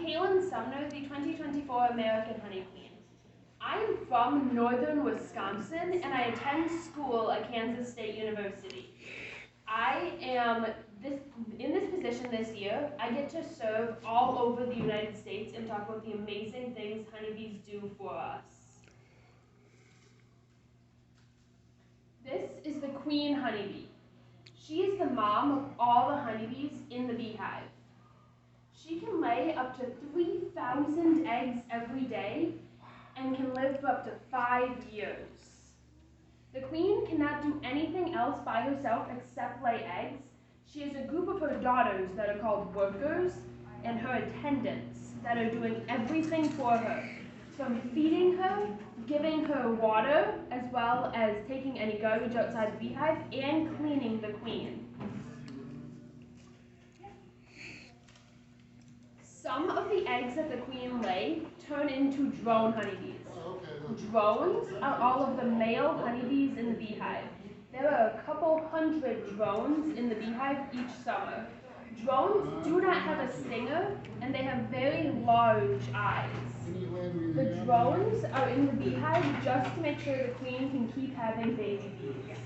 Kaylin Sumner, the 2024 American Honey Queen. I'm from northern Wisconsin and I attend school at Kansas State University. I am in this position this year. I get to serve all over the United States and talk about the amazing things honeybees do for us. This is the queen honeybee. She is the mom of all the honeybees in the beehive. She can lay up to 3,000 eggs every day and can live for up to 5 years. The queen cannot do anything else by herself except lay eggs. She has a group of her daughters that are called workers and her attendants that are doing everything for her, from feeding her, giving her water, as well as taking any garbage outside the beehive and cleaning the queen. Some of the eggs that the queen lay turn into drone honeybees. Drones are all of the male honeybees in the beehive. There are a couple hundred drones in the beehive each summer. Drones do not have a stinger and they have very large eyes. The drones are in the beehive just to make sure the queen can keep having baby bees.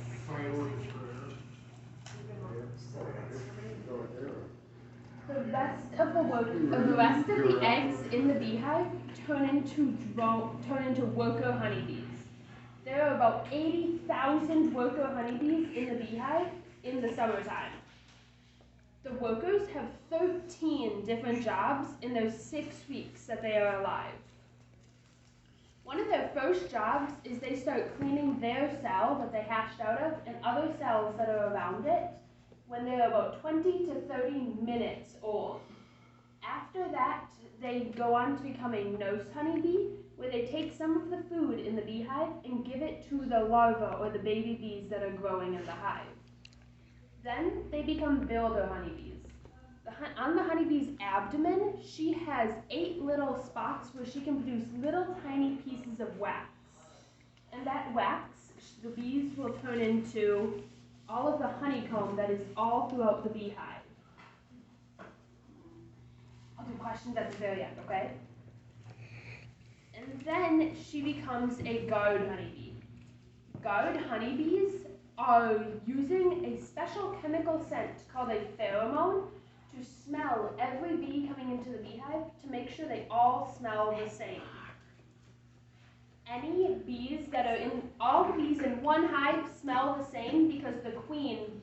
The rest of the eggs in the beehive turn into worker honeybees. There are about 80,000 worker honeybees in the beehive in the summertime. The workers have 13 different jobs in those 6 weeks that they are alive. One of their first jobs is they start cleaning their cell that they hatched out of and other cells that are around it when they're about 20 to 30 minutes old. After that, they go on to becoming nurse honeybee, where they take some of the food in the beehive and give it to the larvae or the baby bees that are growing in the hive. Then they become builder honeybees. On the honeybee's abdomen, she has 8 little spots where she can produce little tiny pieces of wax. And that wax, the bees will turn into all of the honeycomb that is all throughout the beehive. I'll do questions at the very end, okay? And then she becomes a guard honeybee. Guard honeybees are using a special chemical scent called a pheromone to smell every bee coming into the beehive to make sure they all smell the same. All the bees in one hive smell the same because the queen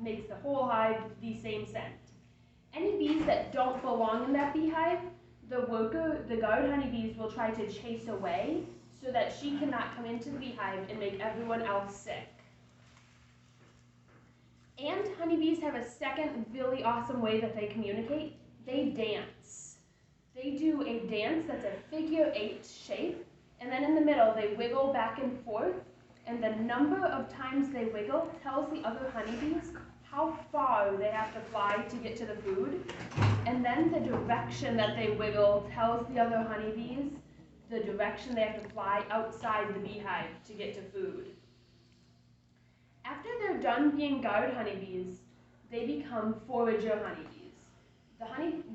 makes the whole hive the same scent. Any bees that don't belong in that beehive, the guard honeybees will try to chase away so that she cannot come into the beehive and make everyone else sick. And honeybees have a second really awesome way that they communicate. They dance. They do a dance that's a figure 8 shape, and then in the middle they wiggle back and forth, and the number of times they wiggle tells the other honeybees how far they have to fly to get to the food, and then the direction that they wiggle tells the other honeybees the direction they have to fly outside the beehive to get to food. After they're done being guard honeybees, they become forager honeybees.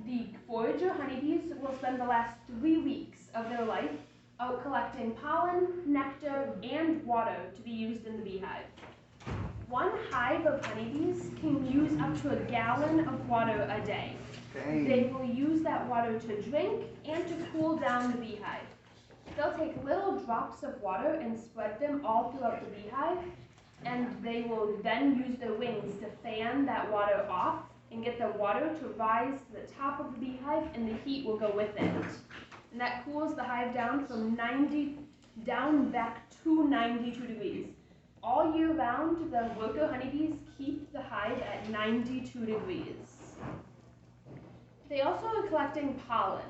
The forager honeybees will spend the last 3 weeks of their life out collecting pollen, nectar, and water to be used in the beehive. One hive of honeybees can use up to a gallon of water a day. Dang. They will use that water to drink and to cool down the beehive. They'll take little drops of water and spread them all throughout the beehive, and they will then use their wings to fan that water off and get the water to rise to the top of the beehive, and the heat will go with it. And that cools the hive down from 90 down back to 92 degrees. All year round, the worker honeybees keep the hive at 92 degrees. They also are collecting pollen.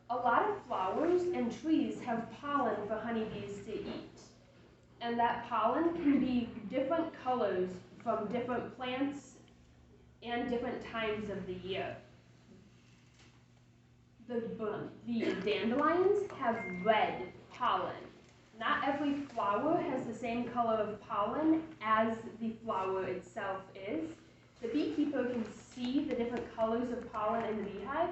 A lot of flowers and trees have pollen for honeybees to eat. And that pollen can be different colors from different plants and different times of the year. The dandelions have red pollen. Not every flower has the same color of pollen as the flower itself is. The beekeeper can see the different colors of pollen in the beehive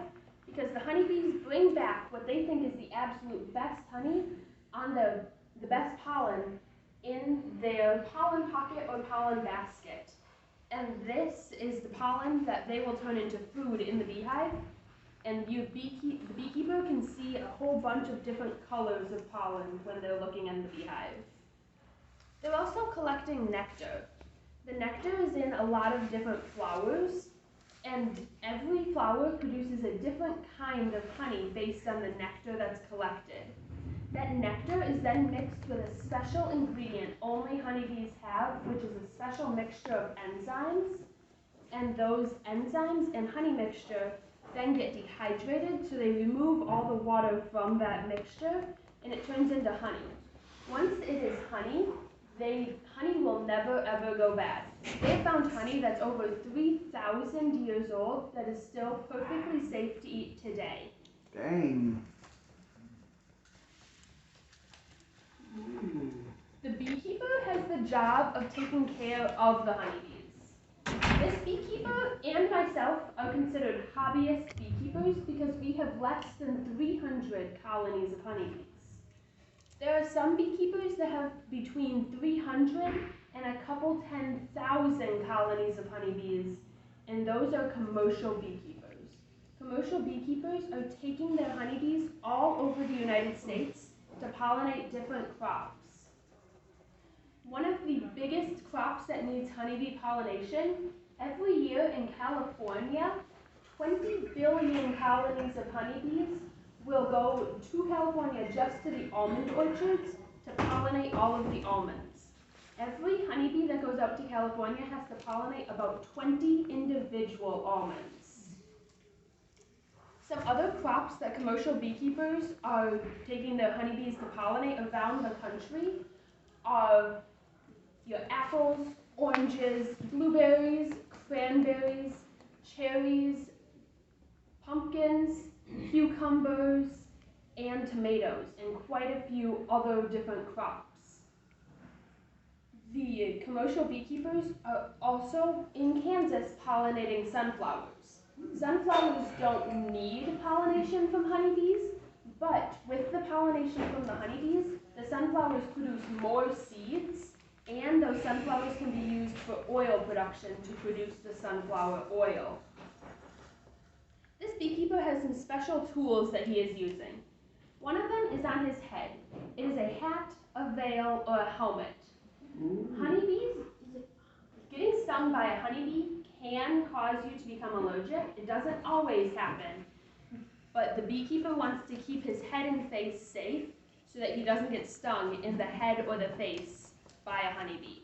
because the honeybees bring back what they think is the absolute best honey on the best pollen in their pollen pocket or pollen basket. And this is the pollen that they will turn into food in the beehive. And the beekeeper can see a whole bunch of different colors of pollen when they're looking in the beehive. They're also collecting nectar. The nectar is in a lot of different flowers, and every flower produces a different kind of honey based on the nectar that's collected. That nectar is then mixed with a special ingredient only honeybees have, which is a special mixture of enzymes. And those enzymes and honey mixture then get dehydrated, so they remove all the water from that mixture, and it turns into honey. Once it is honey, honey will never ever go bad. They found honey that's over 3,000 years old that is still perfectly safe to eat today. Dang. The beekeeper has the job of taking care of the honeybees. This beekeeper and myself are considered hobbyist beekeepers because we have less than 300 colonies of honeybees. There are some beekeepers that have between 300 and a couple 10,000 colonies of honeybees, and those are commercial beekeepers. Commercial beekeepers are taking their honeybees all over the United States to pollinate different crops. One of the biggest crops that needs honeybee pollination, every year in California, 20 billion colonies of honeybees will go to California just to the almond orchards to pollinate all of the almonds. Every honeybee that goes out to California has to pollinate about 20 individual almonds. Some other crops that commercial beekeepers are taking their honeybees to pollinate around the country are your apples, oranges, blueberries, cranberries, cherries, pumpkins, cucumbers, and tomatoes, and quite a few other different crops. The commercial beekeepers are also in Kansas pollinating sunflowers. Sunflowers don't need pollination from honeybees, but with the pollination from the honeybees, the sunflowers produce more seeds, and those sunflowers can be used for oil production to produce the sunflower oil. This beekeeper has some special tools that he is using. One of them is on his head. It is a hat, a veil, or a helmet. Honeybees, getting stung by a honeybee can cause you to become allergic. It doesn't always happen, but the beekeeper wants to keep his head and face safe so that he doesn't get stung in the head or the face by a honeybee.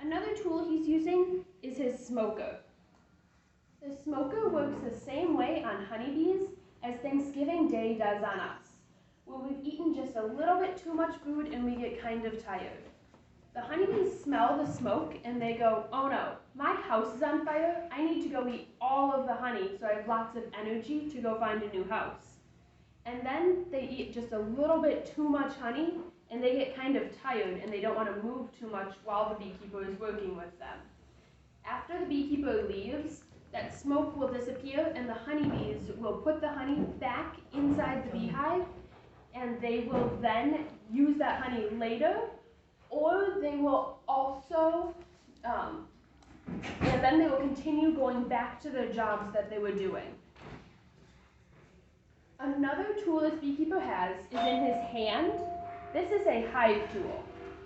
Another tool he's using is his smoker. The smoker works the same way on honeybees as Thanksgiving Day does on us, where we've eaten just a little bit too much food and we get kind of tired. The honeybees smell the smoke and they go, oh no, my house is on fire, I need to go eat all of the honey so I have lots of energy to go find a new house. And then they eat just a little bit too much honey and they get kind of tired and they don't want to move too much while the beekeeper is working with them. After the beekeeper leaves, that smoke will disappear and the honeybees will put the honey back inside the beehive, and they will then use that honey later, or they will also, and then they will continue going back to their jobs that they were doing. Another tool this beekeeper has is in his hand. This is a hive tool.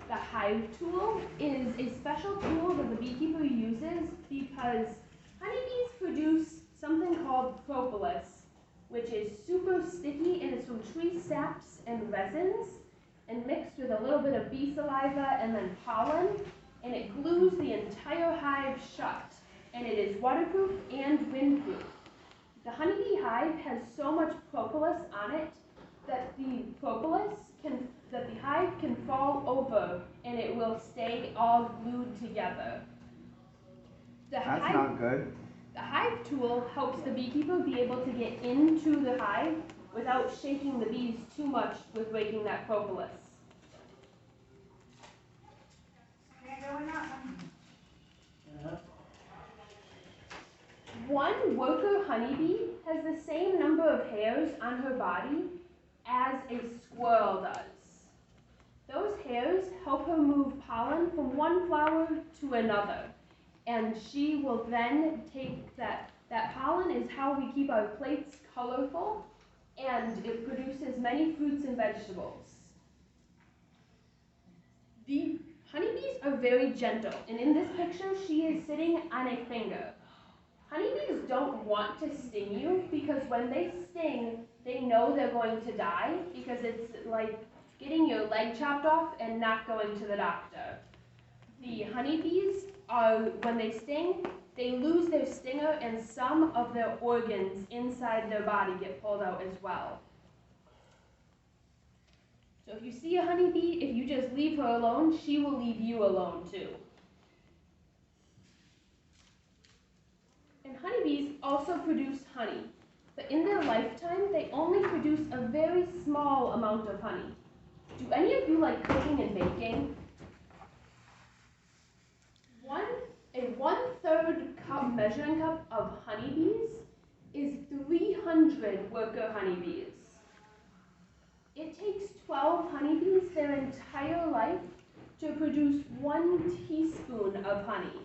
The hive tool is a special tool that the beekeeper uses because honeybees produce something called propolis, which is super sticky and it's from tree saps and resins, and mixed with a little bit of bee saliva and then pollen, and it glues the entire hive shut, and it is waterproof and windproof. The honeybee hive has so much propolis on it that the hive can fall over and it will stay all glued together. That's not good. The hive tool helps the beekeeper be able to get into the hive without shaking the bees too much with breaking that propolis. Can't go in that one. One worker honeybee has the same number of hairs on her body as a squirrel does. Those hairs help her move pollen from one flower to another. And she will then take that pollen is how we keep our plates colorful, and it produces many fruits and vegetables. The honeybees are very gentle, and in this picture, she is sitting on a finger. Honeybees don't want to sting you because when they sting, they know they're going to die because it's like getting your leg chopped off and not going to the doctor. The honeybees when they sting, they lose their stinger and some of their organs inside their body get pulled out as well. So if you see a honeybee, if you just leave her alone, she will leave you alone too. And honeybees also produce honey, but in their lifetime, they only produce a very small amount of honey. Do any of you like cooking and baking? A 1/3 cup measuring cup of honeybees is 300 worker honeybees. It takes 12 honeybees their entire life to produce 1 teaspoon of honey.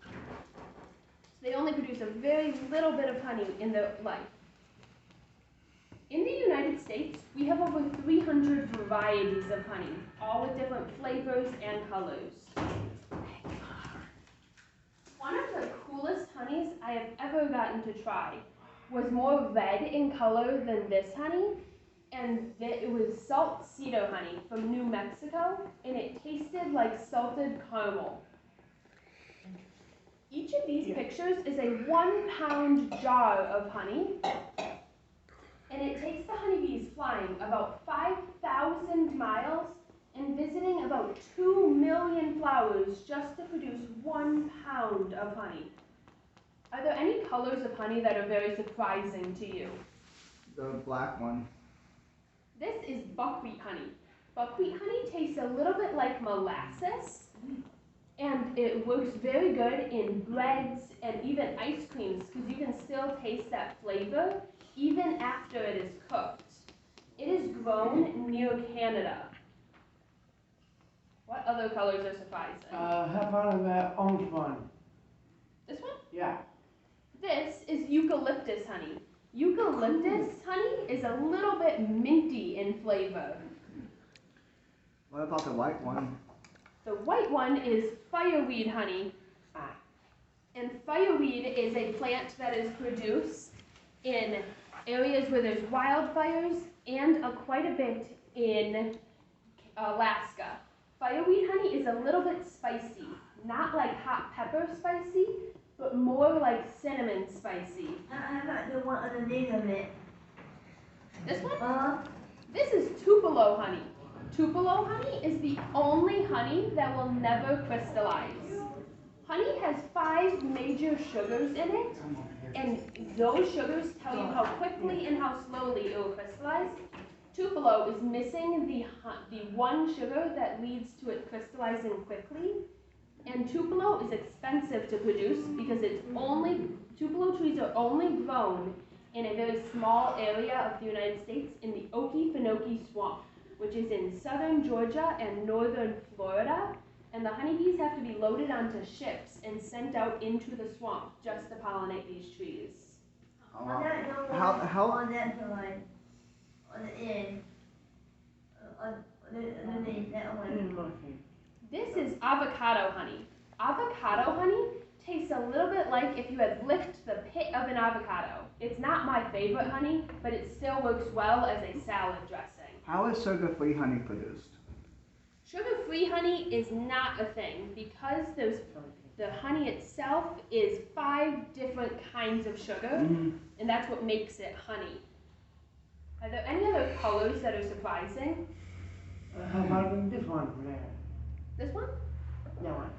So they only produce a very little bit of honey in their life. In the United States, we have over 300 varieties of honey, all with different flavors and colors. One of the coolest honeys I have ever gotten to try was more red in color than this honey, and it was salt cedar honey from New Mexico, and it tasted like salted caramel. Each of these pictures is a 1-pound jar of honey, and it takes the honeybees flying about 5,000 miles and visiting about 2 million flowers just to produce 1 pound of honey. Are there any colors of honey that are very surprising to you? The black one. This is buckwheat honey. Buckwheat honey tastes a little bit like molasses, and it works very good in breads and even ice creams because you can still taste that flavor even after it is cooked. It is grown near Canada. What other colors are surprising? How about that orange one? This one? Yeah. This is eucalyptus honey. Eucalyptus honey is a little bit minty in flavor. What about the white one? The white one is fireweed honey. And fireweed is a plant that is produced in areas where there's wildfires and quite a bit in Alaska. Fireweed honey is a little bit spicy, not like hot pepper spicy, but more like cinnamon spicy. How about the one underneath of it? This one? This is Tupelo honey. Tupelo honey is the only honey that will never crystallize. Honey has 5 major sugars in it, and those sugars tell you how quickly and how slowly it will crystallize. Tupelo is missing the one sugar that leads to it crystallizing quickly, and Tupelo is expensive to produce because Tupelo trees are only grown in a very small area of the United States in the Okefenokee Swamp, which is in southern Georgia and northern Florida, and the honeybees have to be loaded onto ships and sent out into the swamp just to pollinate these trees. On that no How- on that side, on the end, underneath that one. This is avocado honey. Avocado honey tastes a little bit like if you had licked the pit of an avocado. It's not my favorite honey, but it still works well as a salad dressing. How is sugar-free honey produced? Sugar-free honey is not a thing because the honey itself is 5 different kinds of sugar, and that's what makes it honey. Are there any other colors that are surprising? How about this one there? This one? That one.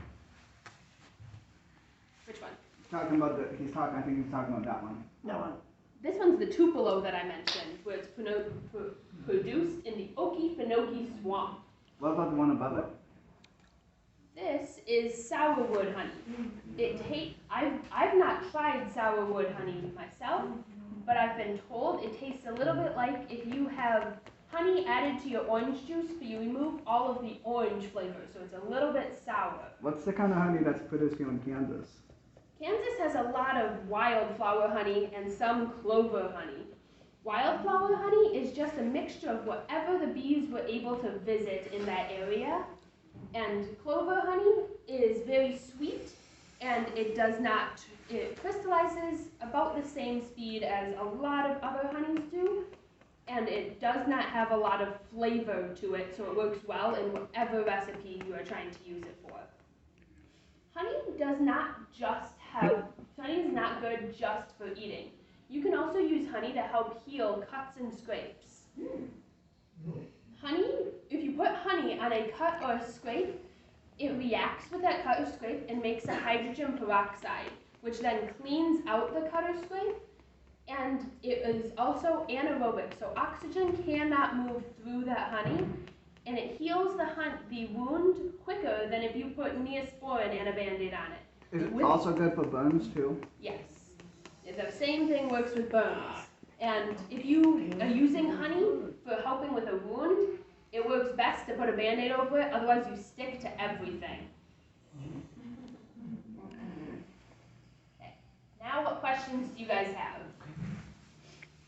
Which one? I think he's talking about that one. That one. This one's the Tupelo that I mentioned, where it's produced in the Okefenokee Swamp. What about the one above it? This is sourwood honey. I've not tried sourwood honey myself, but I've been told it tastes a little bit like if you have honey added to your orange juice, but you remove all of the orange flavor, so it's a little bit sour. What's the kind of honey that's produced here in Kansas? Kansas has a lot of wildflower honey and some clover honey. Wildflower honey is just a mixture of whatever the bees were able to visit in that area. And clover honey is very sweet, and it crystallizes about the same speed as a lot of other honeys do, and it does not have a lot of flavor to it, so it works well in whatever recipe you are trying to use it for. Honey is not good just for eating. You can also use honey to help heal cuts and scrapes. Honey, if you put honey on a cut or a scrape, it reacts with that cut or scrape and makes a hydrogen peroxide, which then cleans out the cut or scrape, and it is also anaerobic, so oxygen cannot move through that honey, and it heals the wound quicker than if you put Neosporin and a Band-Aid on it. Is it also good for burns too? Yes. The same thing works with burns. And if you are using honey for helping with a wound, it works best to put a Band-Aid over it, otherwise you stick to everything. Okay. Now what questions do you guys have?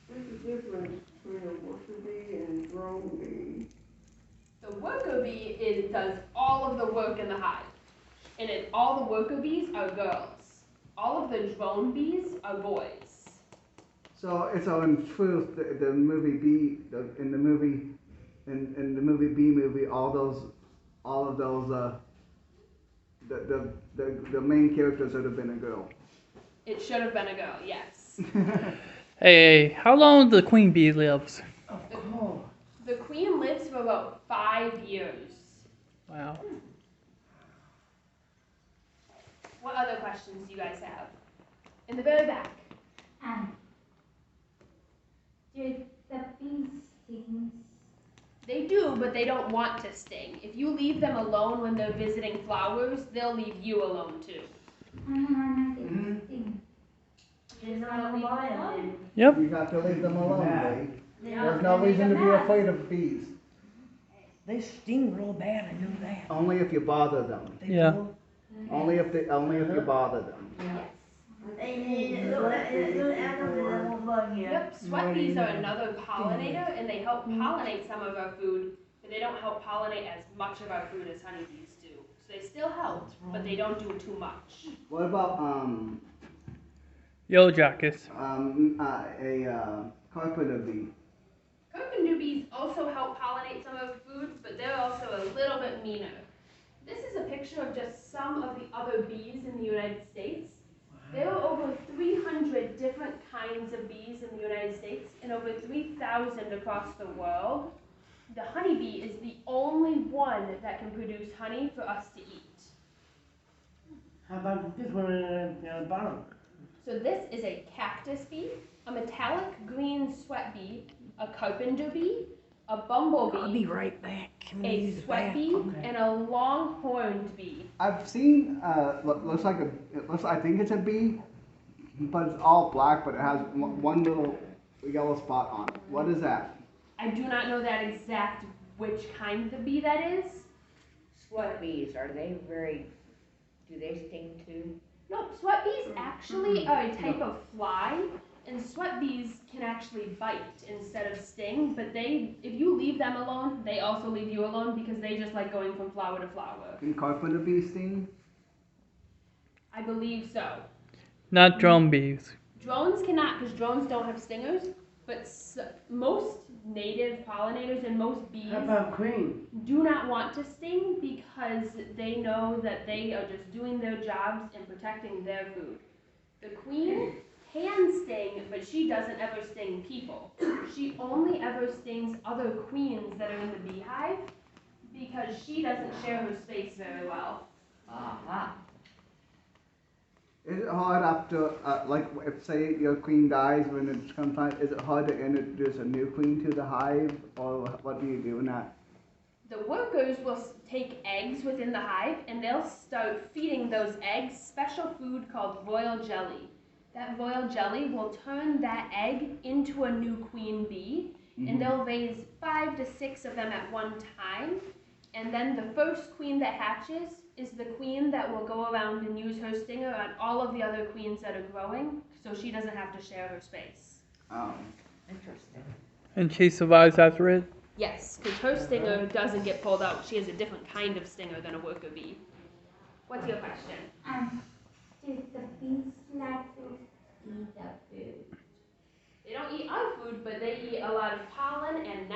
What's the difference between a worker bee and a drone bee? The worker bee does all of the work in the hive. And all the worker bees are girls. All of the drone bees are boys. So in truth, the movie Bee, in the movie Bee movie, all of those the main characters would have been a girl. It should have been a girl, yes. Hey, how long do the queen bee lives? The queen lives for about 5 years. Wow. What other questions do you guys have? In the very back. Do the bees sting? They do, but they don't want to sting. If you leave them alone when they're visiting flowers, they'll leave you alone too. Sting. She's not a lion. Yep. You got to leave them alone, Yeah. babe. Yeah. There's no reason to be afraid of bees. They sting real bad, I knew that. Only if you bother them. They Yeah. do. Only if you bother them. Yes. And little animals that won't bug you. Yep, sweat bees are another pollinator, and they help pollinate some of our food, but they don't help pollinate as much of our food as honeybees do. So they still help, but they don't do too much. What about Yellow jackets. a carpenter bee? Carpenter bees also help pollinate some of the food, but they're also a little bit meaner. This is a picture of just some of the other bees in the United States. There are over 300 different kinds of bees in the United States and over 3,000 across the world. The honeybee is the only one that can produce honey for us to eat. How about this one at the bottom? So this is a cactus bee, a metallic green sweat bee, a carpenter bee, a I'll be bumblebee, right back. I'm gonna a use the sweat bee, bathroom. and a longhorned bee. I've seen I think it's a bee, but it's all black, but it has one little yellow spot on it. What is that? I do not know that exact which kind of bee that is. Sweat bees, do they sting too? No, sweat bees actually are a type of fly, and sweat bees can actually bite instead of sting, but if you leave them alone, they also leave you alone because they just like going from flower to flower. Can carpenter bees sting? I believe so. Not drone bees. Drones cannot, because drones don't have stingers, but most native pollinators and most bees How about queen? do not want to sting because they know that they are just doing their jobs and protecting their food. The queen can sting, but she doesn't ever sting people. She only ever stings other queens that are in the beehive because she doesn't share her space very well. Aha. Is it hard after, if say your queen dies when it comes time, is it hard to introduce a new queen to the hive, or what do you do in that? The workers will take eggs within the hive and they'll start feeding those eggs special food called royal jelly. That royal jelly will turn that egg into a new queen bee, and they'll raise 5 to 6 of them at one time. And then the first queen that hatches is the queen that will go around and use her stinger on all of the other queens that are growing, so she doesn't have to share her space. Oh. Interesting. And she survives after it? Yes, because her stinger doesn't get pulled out. She has a different kind of stinger than a worker bee. What's your question? Do the bees like to eat the food? They don't eat our food, but they eat a lot of pollen and